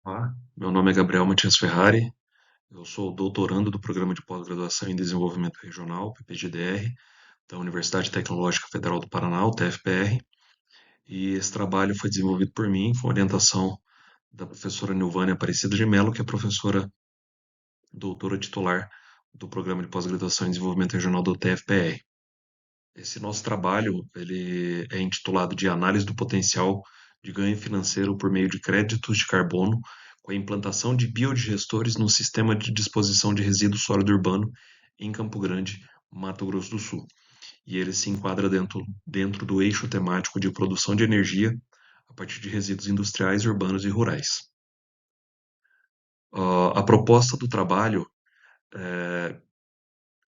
Olá, meu nome é Gabriel Matias Ferrari, eu sou doutorando do Programa de Pós-Graduação em Desenvolvimento Regional, PPGDR, da Universidade Tecnológica Federal do Paraná, UTFPR, e esse trabalho foi desenvolvido por mim, com orientação da professora Nilvânia Aparecida de Mello, que é professora doutora titular do Programa de Pós-Graduação em Desenvolvimento Regional do UTFPR. Esse nosso trabalho, ele é intitulado de Análise do Potencial de Ganho Financeiro por meio de créditos de carbono com a implantação de biodigestores no sistema de disposição de resíduo sólido urbano em Campo Grande, Mato Grosso do Sul. E ele se enquadra dentro do eixo temático de produção de energia a partir de resíduos industriais, urbanos e rurais. A proposta do trabalho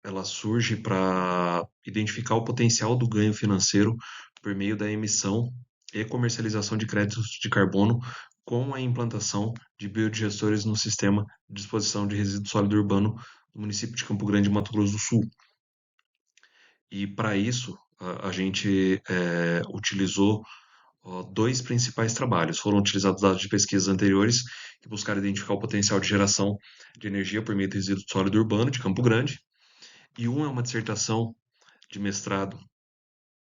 ela surge para identificar o potencial do ganho financeiro por meio da emissão e comercialização de créditos de carbono com a implantação de biodigestores no sistema de disposição de resíduo sólido urbano do município de Campo Grande, Mato Grosso do Sul. E para isso, a gente utilizou dois principais trabalhos. Foram utilizados dados de pesquisas anteriores que buscaram identificar o potencial de geração de energia por meio do resíduo sólido urbano de Campo Grande, e um é uma dissertação de mestrado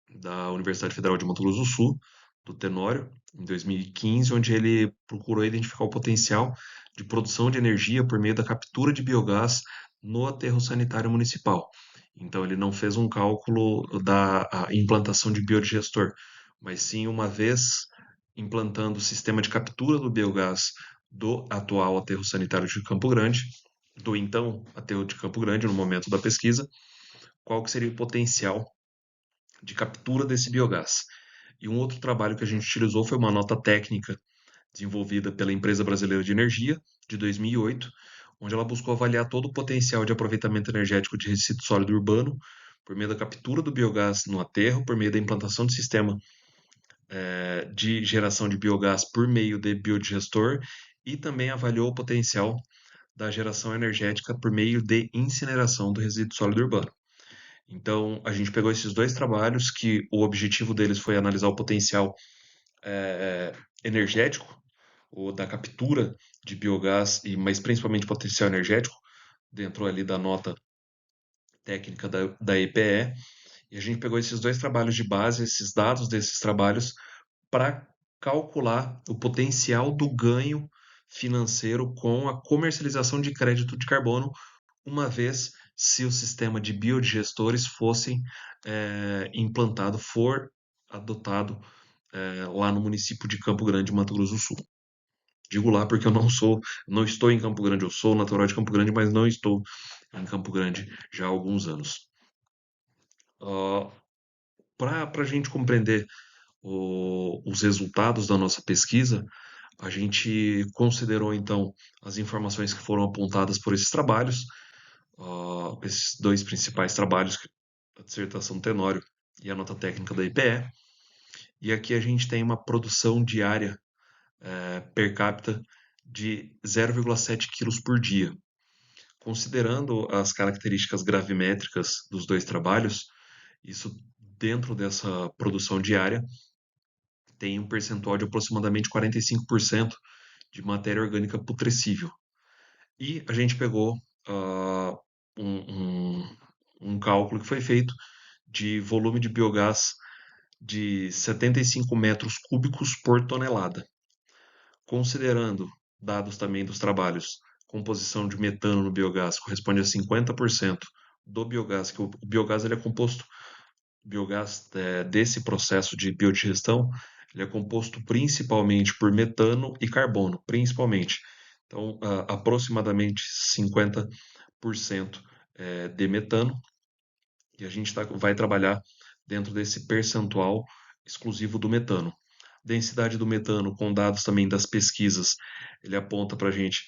da Universidade Federal de Mato Grosso do Sul, do Tenório, em 2015, onde ele procurou identificar o potencial de produção de energia por meio da captura de biogás no aterro sanitário municipal. Então, ele não fez um cálculo da implantação de biodigestor, mas sim, uma vez implantando o sistema de captura do biogás do atual aterro sanitário de Campo Grande, do então aterro de Campo Grande, no momento da pesquisa, qual que seria o potencial de captura desse biogás. E um outro trabalho que a gente utilizou foi uma nota técnica desenvolvida pela Empresa Brasileira de Energia, de 2008, onde ela buscou avaliar todo o potencial de aproveitamento energético de resíduo sólido urbano por meio da captura do biogás no aterro, por meio da implantação de sistema de geração de biogás por meio de biodigestor, e também avaliou o potencial da geração energética por meio de incineração do resíduo sólido urbano. Então, a gente pegou esses dois trabalhos, que o objetivo deles foi analisar o potencial energético, ou da captura de biogás, mas principalmente potencial energético, dentro ali da nota técnica da EPE. E a gente pegou esses dois trabalhos de base, esses dados desses trabalhos, para calcular o potencial do ganho financeiro com a comercialização de crédito de carbono, uma vez se o sistema de biodigestores fosse implantado, for adotado lá no município de Campo Grande, Mato Grosso do Sul. Digo lá porque eu não estou em Campo Grande, eu sou natural de Campo Grande, mas não estou em Campo Grande já há alguns anos. Para a gente compreender os resultados da nossa pesquisa, a gente considerou então as informações que foram apontadas por esses trabalhos, esses dois principais trabalhos, a dissertação do Tenório e a nota técnica da IPE, e aqui a gente tem uma produção diária per capita de 0,7 quilos por dia. Considerando as características gravimétricas dos dois trabalhos, isso dentro dessa produção diária tem um percentual de aproximadamente 45% de matéria orgânica putrescível. E a gente pegou um, um, um cálculo que foi feito de volume de biogás de 75 metros cúbicos por tonelada. Considerando dados também dos trabalhos, composição de metano no biogás corresponde a 50% do biogás, que o biogás ele é composto, biogás desse processo de biodigestão, ele é composto principalmente por metano e carbono, principalmente. Então, aproximadamente 50% de metano, e a gente vai trabalhar dentro desse percentual exclusivo do metano. Densidade do metano, com dados também das pesquisas, ele aponta para a gente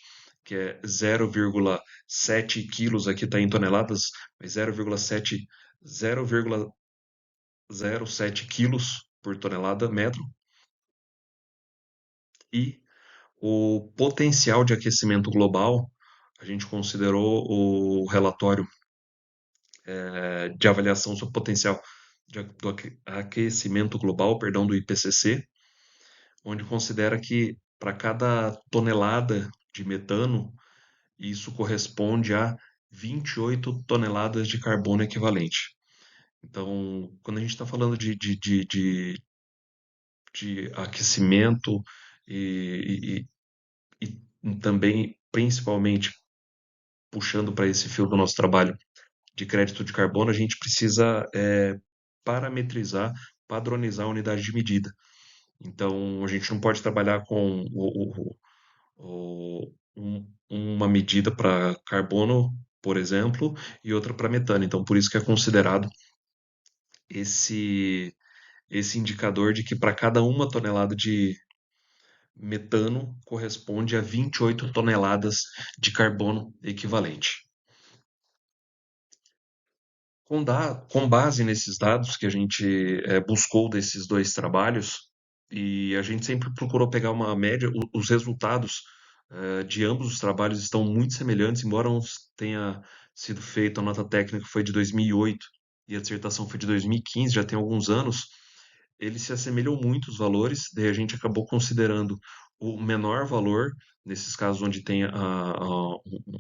que é 0,7 quilos, aqui está em toneladas, mas 0,07 quilos por tonelada metro. E o potencial de aquecimento global, a gente considerou o relatório de avaliação sobre potencial do aquecimento global, perdão, do IPCC, onde considera que para cada tonelada de metano, isso corresponde a 28 toneladas de carbono equivalente. Então, quando a gente está falando de aquecimento e também, principalmente, puxando para esse fio do nosso trabalho de crédito de carbono, a gente precisa parametrizar, padronizar a unidade de medida. Então, a gente não pode trabalhar com uma medida para carbono, por exemplo, e outra para metano. Então, por isso que é considerado esse, esse indicador de que para cada uma tonelada de metano corresponde a 28 toneladas de carbono equivalente. Com base nesses dados que a gente buscou desses dois trabalhos, e a gente sempre procurou pegar uma média, os resultados de ambos os trabalhos estão muito semelhantes, embora um tenha sido feito, a nota técnica foi de 2008 e a dissertação foi de 2015, já tem alguns anos, eles se assemelham muito os valores, daí a gente acabou considerando o menor valor, nesses casos onde tem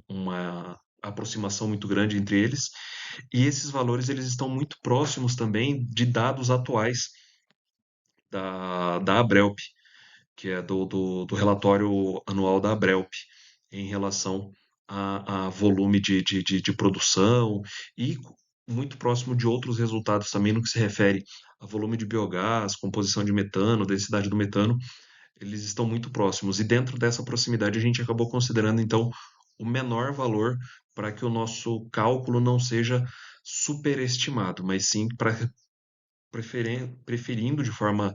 uma aproximação muito grande entre eles, e esses valores eles estão muito próximos também de dados atuais da Abrelp, que é do relatório anual da Abrelp, em relação a volume de produção e muito próximo de outros resultados também no que se refere a volume de biogás, composição de metano, densidade do metano, eles estão muito próximos. E dentro dessa proximidade a gente acabou considerando então o menor valor para que o nosso cálculo não seja superestimado, mas sim para preferindo de forma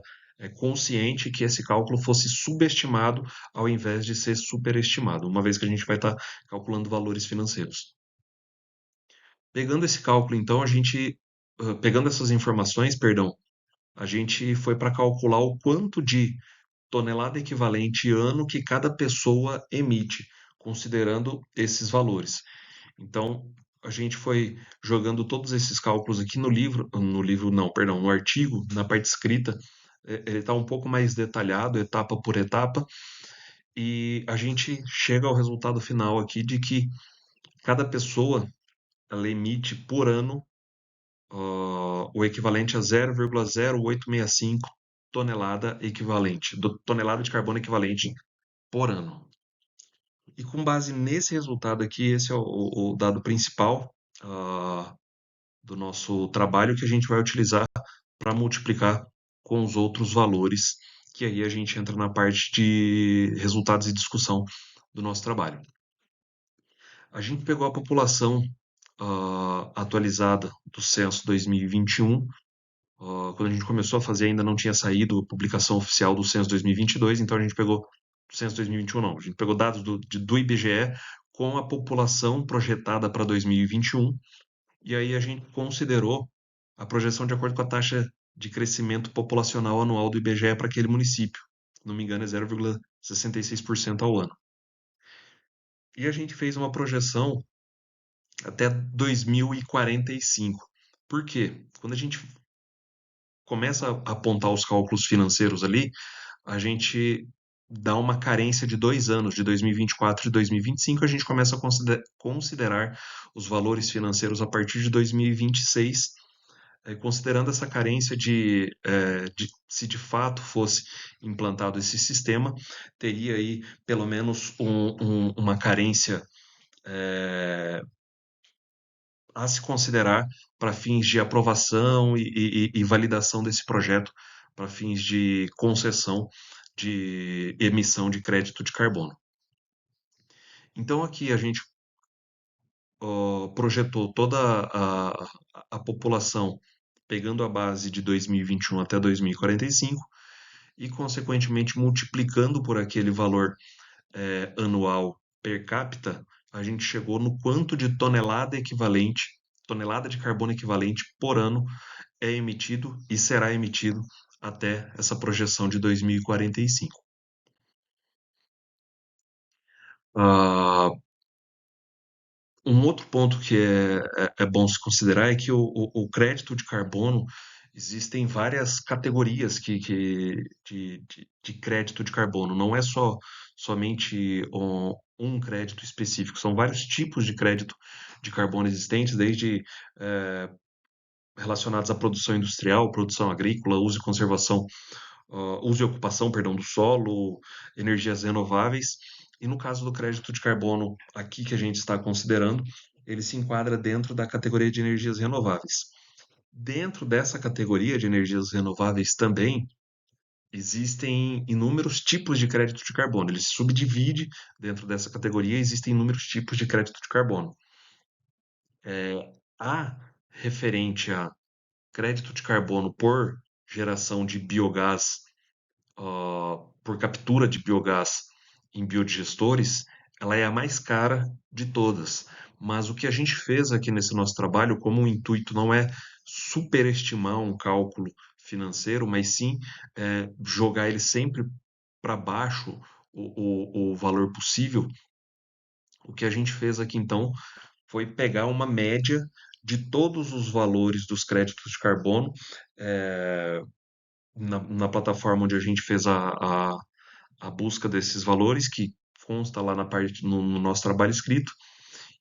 consciente que esse cálculo fosse subestimado ao invés de ser superestimado, uma vez que a gente vai estar calculando valores financeiros. Pegando esse cálculo, então, pegando essas informações, perdão, a gente foi para calcular o quanto de tonelada equivalente ano que cada pessoa emite, considerando esses valores. Então, a gente foi jogando todos esses cálculos aqui no livro não, perdão, no artigo, na parte escrita, ele está um pouco mais detalhado, etapa por etapa, e a gente chega ao resultado final aqui de que cada pessoa ela emite por ano o equivalente a 0,0865 tonelada equivalente, tonelada de carbono equivalente por ano. E com base nesse resultado aqui, esse é o dado principal ah, do nosso trabalho que a gente vai utilizar para multiplicar com os outros valores, que aí a gente entra na parte de resultados e discussão do nosso trabalho. A gente pegou a população atualizada do censo 2021. Quando a gente começou a fazer, ainda não tinha saído a publicação oficial do censo 2022, então a gente pegou o censo 2021 não, a gente pegou dados do IBGE com a população projetada para 2021, e aí a gente considerou a projeção de acordo com a taxa de crescimento populacional anual do IBGE para aquele município. Se não me engano, é 0,66% ao ano. E a gente fez uma projeção até 2045. Por quê? Quando a gente começa a apontar os cálculos financeiros ali, a gente dá uma carência de 2 anos, de 2024 e 2025, a gente começa a considerar os valores financeiros a partir de 2026, considerando essa carência de se de fato fosse implantado esse sistema, teria aí pelo menos uma carência a se considerar para fins de aprovação e validação desse projeto, para fins de concessão de emissão de crédito de carbono. Então, aqui a gente projetou toda a população pegando a base de 2021 até 2045 e, consequentemente, multiplicando por aquele valor anual per capita, a gente chegou no quanto de tonelada de carbono equivalente por ano é emitido e será emitido até essa projeção de 2045. Ah, um outro ponto que é bom se considerar é que o crédito de carbono existem várias categorias de crédito de carbono. Não é somente um crédito específico, são vários tipos de crédito de carbono existentes, desde eh, relacionados à produção industrial, produção agrícola, uso e conservação, uso e ocupação, perdão, do solo, energias renováveis. E no caso do crédito de carbono, aqui que a gente está considerando, ele se enquadra dentro da categoria de energias renováveis. Dentro dessa categoria de energias renováveis também existem inúmeros tipos de crédito de carbono. Ele se subdivide dentro dessa categoria, existem inúmeros tipos de crédito de carbono. A referente a crédito de carbono por geração de biogás, por captura de biogás em biodigestores, ela é a mais cara de todas. Mas o que a gente fez aqui nesse nosso trabalho, como o intuito não é superestimar um cálculo financeiro, mas sim jogar ele sempre para baixo o valor possível, o que a gente fez aqui então foi pegar uma média de todos os valores dos créditos de carbono eh, na plataforma onde a gente fez a busca desses valores, que consta lá na parte no nosso trabalho escrito,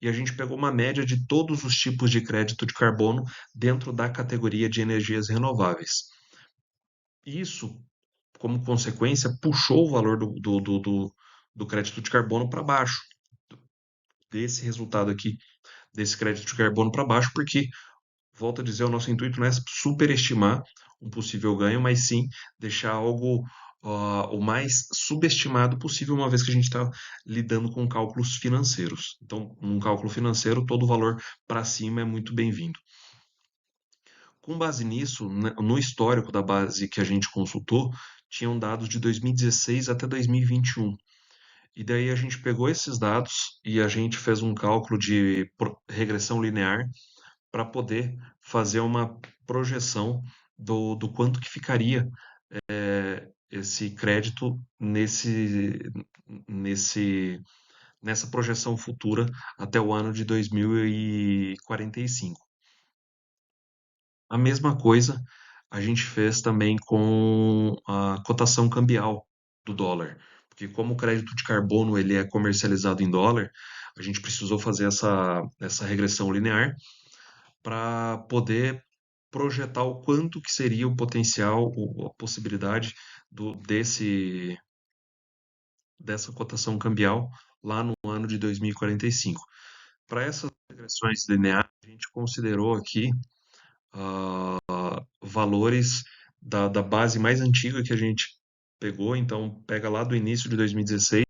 e a gente pegou uma média de todos os tipos de crédito de carbono dentro da categoria de energias renováveis. Isso, como consequência, puxou o valor do crédito de carbono para baixo, desse resultado aqui, desse crédito de carbono para baixo, porque volto a dizer, o nosso intuito não é superestimar um possível ganho, mas sim deixar algo o mais subestimado possível, uma vez que a gente está lidando com cálculos financeiros. Então, num cálculo financeiro, todo valor para cima é muito bem-vindo. Com base nisso, no histórico da base que a gente consultou, tinham dados de 2016 até 2021. E daí a gente pegou esses dados e a gente fez um cálculo de regressão linear para poder fazer uma projeção do quanto que ficaria esse crédito nesse, nessa projeção futura até o ano de 2045. A mesma coisa a gente fez também com a cotação cambial do dólar, porque como o crédito de carbono ele é comercializado em dólar, a gente precisou fazer essa regressão linear para poder projetar o quanto que seria o potencial, a possibilidade dessa cotação cambial lá no ano de 2045. Para essas regressões lineares, a gente considerou aqui valores da base mais antiga que a gente pegou, então pega lá do início de 2016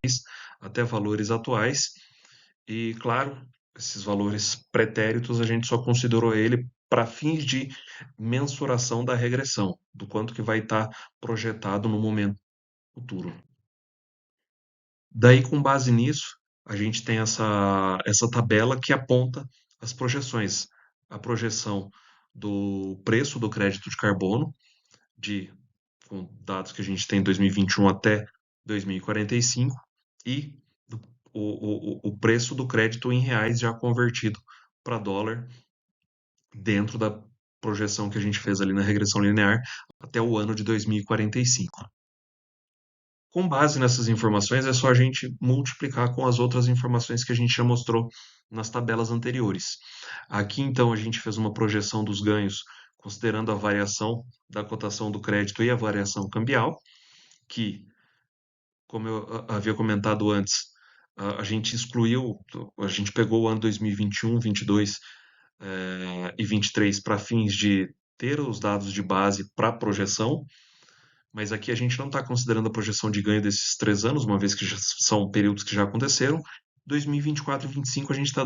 até valores atuais, e claro, esses valores pretéritos a gente só considerou ele para fins de mensuração da regressão, do quanto que vai estar projetado no momento futuro. Daí, com base nisso, a gente tem essa tabela que aponta as projeções. A projeção do preço do crédito de carbono, de, com dados que a gente tem de 2021 até 2045, e o preço do crédito em reais já convertido para dólar dentro da projeção que a gente fez ali na regressão linear até o ano de 2045. Com base nessas informações, é só a gente multiplicar com as outras informações que a gente já mostrou nas tabelas anteriores. Aqui, então, a gente fez uma projeção dos ganhos considerando a variação da cotação do crédito e a variação cambial, que, como eu havia comentado antes, a gente excluiu, a gente pegou o ano 2021, 22 e 23 para fins de ter os dados de base para projeção, mas aqui a gente não está considerando a projeção de ganho desses 3 anos, uma vez que já são períodos que já aconteceram. 2024 e 2025 a gente está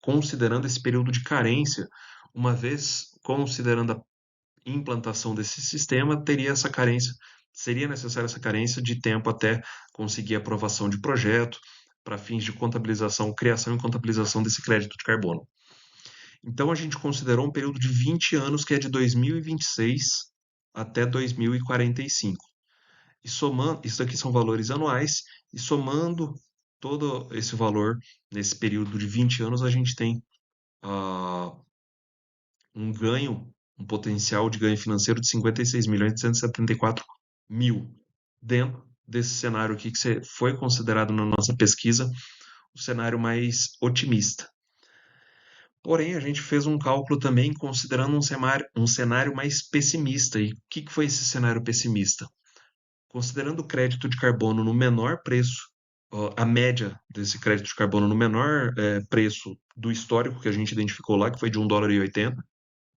considerando esse período de carência, uma vez considerando a implantação desse sistema, teria essa carência, seria necessária essa carência de tempo até conseguir aprovação de projeto para fins de contabilização, criação e contabilização desse crédito de carbono. Então a gente considerou um período de 20 anos que é de 2026 até 2045. E somando, isso aqui são valores anuais, e somando todo esse valor nesse período de 20 anos, a gente tem um ganho um potencial de ganho financeiro de 56.274.000 dentro desse cenário aqui que foi considerado na nossa pesquisa o cenário mais otimista. Porém, a gente fez um cálculo também considerando um cenário mais pessimista. E o que foi esse cenário pessimista? Considerando o crédito de carbono no menor preço, a média desse crédito de carbono no menor preço do histórico que a gente identificou lá, que foi de US$ 1,80.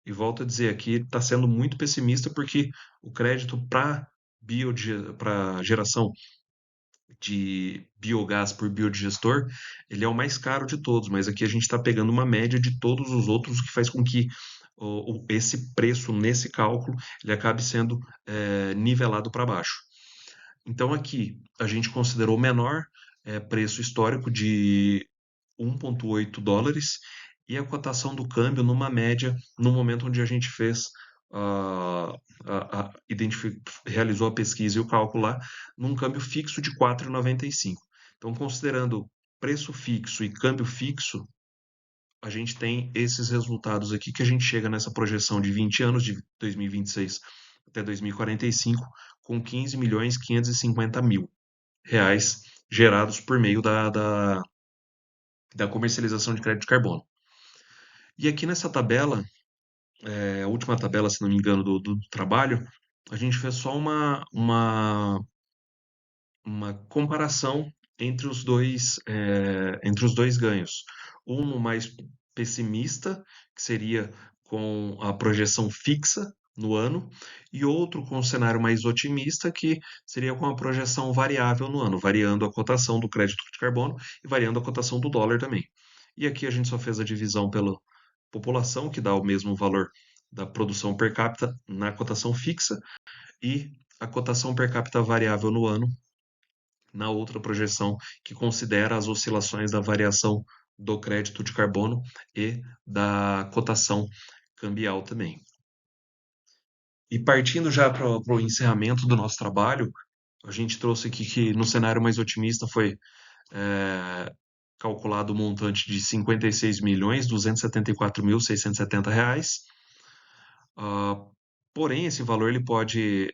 E volto a dizer aqui, está sendo muito pessimista porque o crédito para geração de biogás por biodigestor, ele é o mais caro de todos, mas aqui a gente está pegando uma média de todos os outros, o que faz com que esse preço nesse cálculo ele acabe sendo nivelado para baixo. Então aqui a gente considerou o menor preço histórico de US$ 1,8 e a cotação do câmbio numa média no momento onde a gente fez realizou a pesquisa e o cálculo lá num câmbio fixo de 4,95. Então, considerando preço fixo e câmbio fixo, a gente tem esses resultados aqui que a gente chega nessa projeção de 20 anos, de 2026 até 2045, com 15.550.000 reais gerados por meio da comercialização de crédito de carbono. E aqui nessa tabela, a última tabela, se não me engano, do trabalho, a gente fez só uma comparação entre os dois ganhos. Um no mais pessimista, que seria com a projeção fixa no ano, e outro com o cenário mais otimista, que seria com a projeção variável no ano, variando a cotação do crédito de carbono e variando a cotação do dólar também. E aqui a gente só fez a divisão pela população, que dá o mesmo valor da produção per capita na cotação fixa, e a cotação per capita variável no ano na outra projeção, que considera as oscilações da variação do crédito de carbono e da cotação cambial também. E partindo já para o encerramento do nosso trabalho, a gente trouxe aqui que no cenário mais otimista foi calculado o montante de R$ 56.274.670. Porém, esse valor ele pode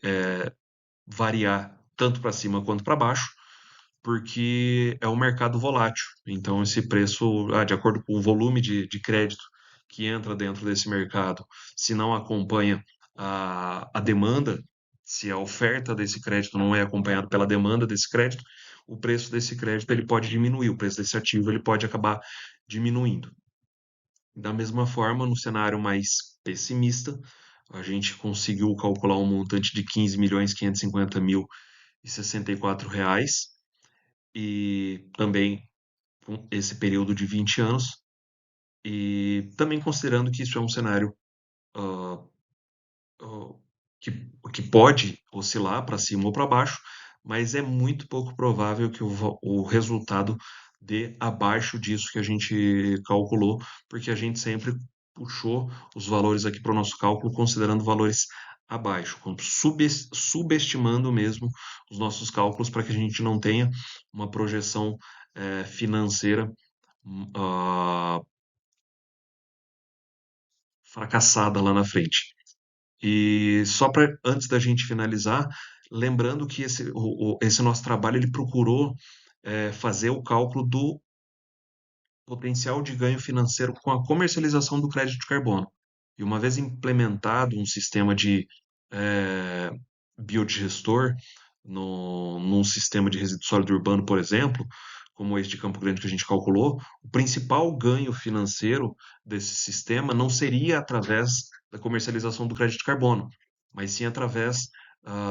variar tanto para cima quanto para baixo, porque é um mercado volátil. Então, esse preço, de acordo com o volume de crédito que entra dentro desse mercado, se não acompanha a demanda, se a oferta desse crédito não é acompanhada pela demanda desse crédito, o preço desse crédito ele pode diminuir, o preço desse ativo ele pode acabar diminuindo. Da mesma forma, no cenário mais pessimista, a gente conseguiu calcular um montante de R$ 15.550.064 e também com esse período de 20 anos, e também considerando que isso é um cenário ah, ah, que, que pode oscilar para cima ou para baixo, mas é muito pouco provável que o resultado dê abaixo disso que a gente calculou, porque a gente sempre puxou os valores aqui para o nosso cálculo considerando valores abaixo, subestimando mesmo os nossos cálculos para que a gente não tenha uma projeção financeira ah, fracassada lá na frente. E só para antes da gente finalizar, lembrando que esse nosso trabalho ele procurou fazer o cálculo do potencial de ganho financeiro com a comercialização do crédito de carbono. E uma vez implementado um sistema de eh, biodigestor num sistema de resíduo sólido urbano, por exemplo, como este de Campo Grande que a gente calculou, o principal ganho financeiro desse sistema não seria através da comercialização do crédito de carbono, mas sim através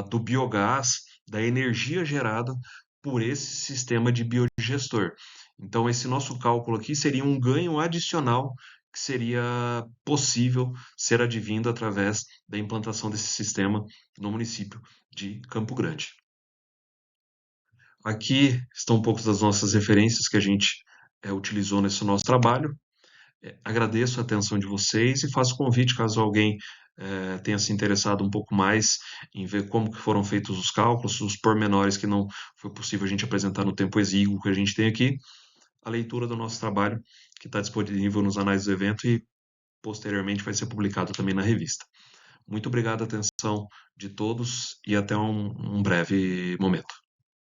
do biogás, da energia gerada por esse sistema de biodigestor. Então, esse nosso cálculo aqui seria um ganho adicional que seria possível ser advindo através da implantação desse sistema no município de Campo Grande. Aqui estão um pouco das nossas referências que a gente utilizou nesse nosso trabalho. Agradeço a atenção de vocês e faço convite caso alguém tenha se interessado um pouco mais em ver como que foram feitos os cálculos, os pormenores que não foi possível a gente apresentar no tempo exíguo que a gente tem aqui, a leitura do nosso trabalho que está disponível nos anais do evento e posteriormente vai ser publicado também na revista. Muito obrigado a atenção de todos e até um breve momento.